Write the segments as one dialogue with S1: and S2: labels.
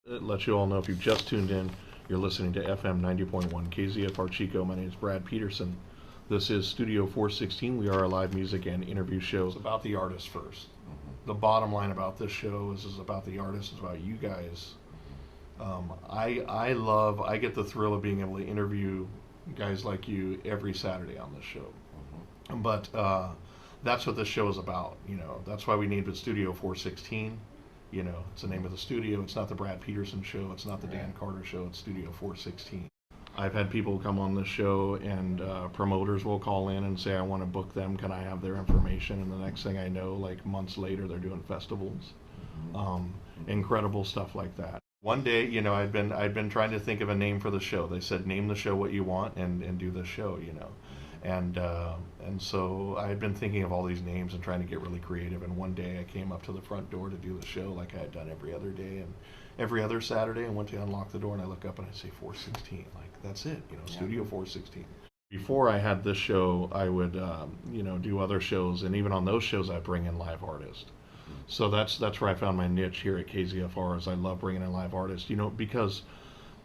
S1: Let you all know if you've just tuned in, you're listening to FM 90.1 KZFR Chico. My name is Brad Petersen. This is Studio 416. We are a live music and interview show. It's about the artist first. The bottom line about this show is about the artist, it's about you guys. I get the thrill of being able to interview guys like you every Saturday on this show. But that's what this show is about. That's why we named it Studio 416. It's the name of the studio. It's not the Brad Petersen show. It's not the Dan Carter show. It's Studio 416. I've had people come on this show and promoters will call in and say, I want to book them. Can I have their information? And the next thing I know, like months later, they're doing festivals. Incredible stuff like that. One day, I'd been trying to think of a name for the show. They said, name the show what you want and do the show, And so I had been thinking of all these names and trying to get really creative. And one day I came up to the front door to do the show like I had done every other day and every other Saturday, and went to unlock the door and I look up and I say 416. Like, that's it, Studio 416. Before I had this show, I would, do other shows, and even on those shows I bring in live artists. So that's where I found my niche here at KZFR. Is I love bringing in live artists, because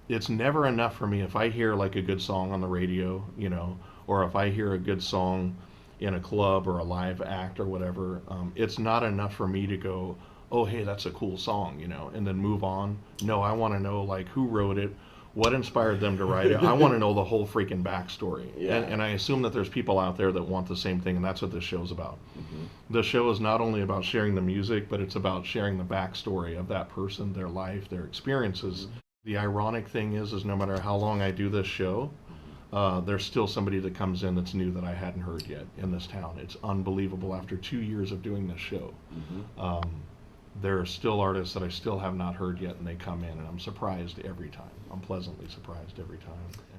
S1: it's never enough for me if I hear like a good song on the radio, or if I hear a good song in a club or a live act or whatever. It's not enough for me to go, oh, hey, that's a cool song, and then move on. No, I want to know like who wrote it, what inspired them to write it. I want to know the whole freaking backstory.
S2: Yeah.
S1: And I assume that there's people out there that want the same thing, and that's what this show's about. The show is not only about sharing the music, but it's about sharing the backstory of that person, their life, their experiences. The ironic thing is no matter how long I do this show, there's still somebody that comes in that's new that I hadn't heard yet in this town. It's unbelievable. After 2 years of doing this show, there are still artists that I still have not heard yet, and they come in, and I'm surprised every time. I'm pleasantly surprised every time.